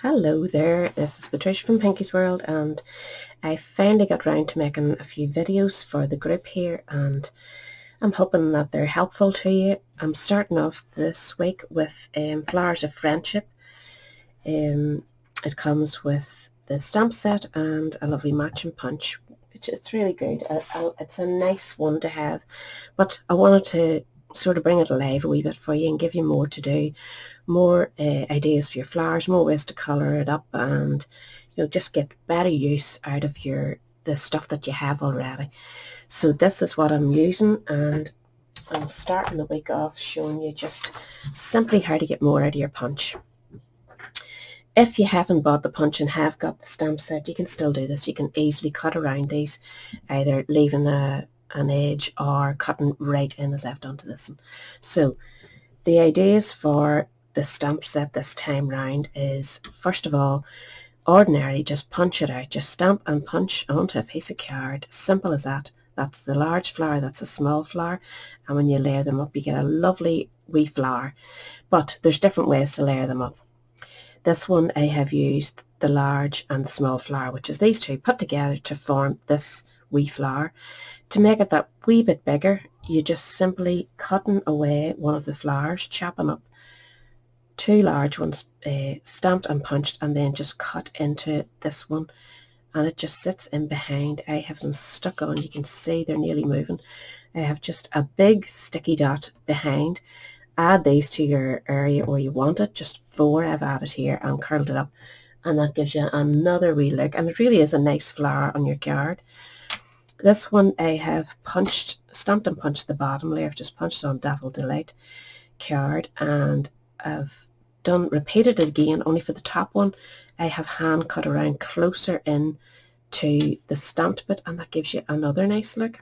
Hello there, this is Patricia from Pinky's World, and I finally got round to making a few videos for the group here, and I'm hoping that they're helpful to you. I'm starting off this week with Flowers of Friendship. It comes with the stamp set and a lovely matching punch, which is really good. It's a nice one to have, but I wanted to sort of bring it alive a wee bit for you and give you more to do, more ideas for your flowers, more ways to colour it up, and just get better use out of the stuff that you have already. So this is what I'm using, and I'm starting the week off showing you just simply how to get more out of your punch. If you haven't bought the punch and have got the stamp set, you can still do this. You can easily cut around these, either leaving an edge or cutting right in as I've done to this one. So the ideas for the stamp set this time round is, first of all, ordinary, just punch it out. Just stamp and punch onto a piece of card. Simple as that. That's the large flower, that's a small flower, and when you layer them up you get a lovely wee flower. But there's different ways to layer them up. This one I have used the large and the small flower, which is these two put together to form this wee flower. To make it that wee bit bigger, you just simply cutting away one of the flowers, chopping up two large ones, stamped and punched, and then just cut into this one, and it just sits in behind. I have them stuck on, you can see they're nearly moving. I have just a big sticky dot behind. Add these to your area where you want it, just 4 I've added here and curled it up, and that gives you another wee look, and it really is a nice flower on your card. This one I have stamped and punched the bottom layer. I've just punched on Daffodil Delight card, and I've repeated it again, only for the top one I have hand cut around closer in to the stamped bit, and that gives you another nice look.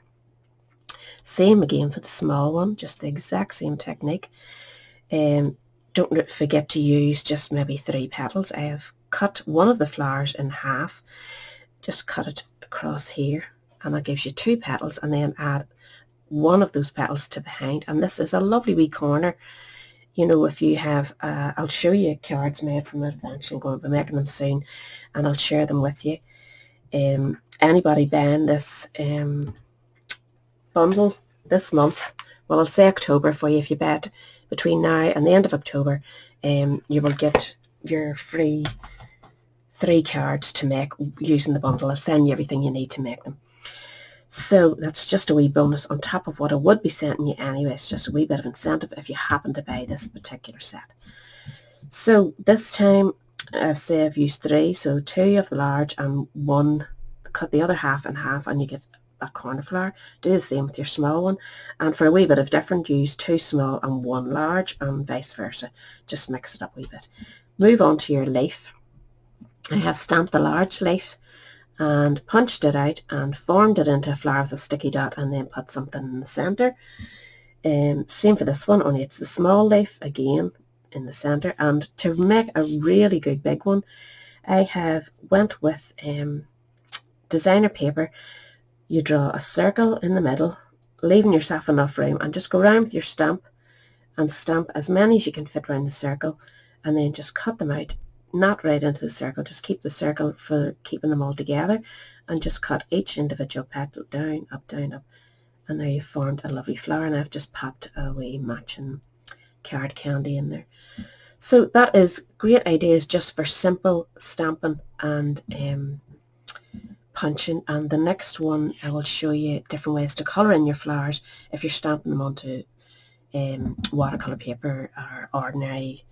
Same again for the small one, just the exact same technique. Don't forget to use just maybe 3 petals. I have cut one of the flowers in half, just cut it across here, and that gives you 2 petals, and then add one of those petals to behind, and this is a lovely wee corner. If you have, I'll show you cards made from Adventure. I'm going to be making them soon, and I'll share them with you. Anybody buying this bundle this month, well, I'll say October for you, if you buy it between now and the end of October, you will get your free 3 cards to make using the bundle. I'll send you everything you need to make them. So that's just a wee bonus on top of what I would be sending you anyway. It's just a wee bit of incentive if you happen to buy this particular set. So this time I've used 3, so 2 of the large and 1, cut the other half in half, and you get a corner flower. Do the same with your small one, and for a wee bit of different, use 2 small and 1 large, and vice versa. Just mix it up a wee bit. Move on to your leaf. I have stamped the large leaf and punched it out and formed it into a flower with a sticky dot, and then put something in the center. Same for this one, only it's the small leaf again in the center. And to make a really good big one, I have went with designer paper. You draw a circle in the middle, leaving yourself enough room, and just go around with your stamp and stamp as many as you can fit around the circle, and then just cut them out. Not right into the circle, just keep the circle for keeping them all together, and just cut each individual petal down, up, and there you've formed a lovely flower. And I've just popped a wee matching card candy in there. So that is great ideas just for simple stamping and punching. And the next one I will show you different ways to colour in your flowers if you're stamping them onto watercolour paper or ordinary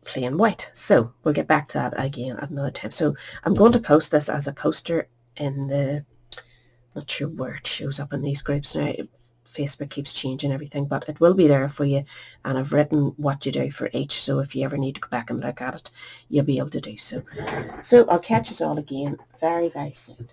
plain white. So we'll get back to that again at another time. So I'm going to post this as a poster in the, not sure where it shows up in these groups now. Facebook keeps changing everything, but it will be there for you, and I've written what you do for each, so if you ever need to go back and look at it, you'll be able to do so. So I'll catch us all again very, very soon.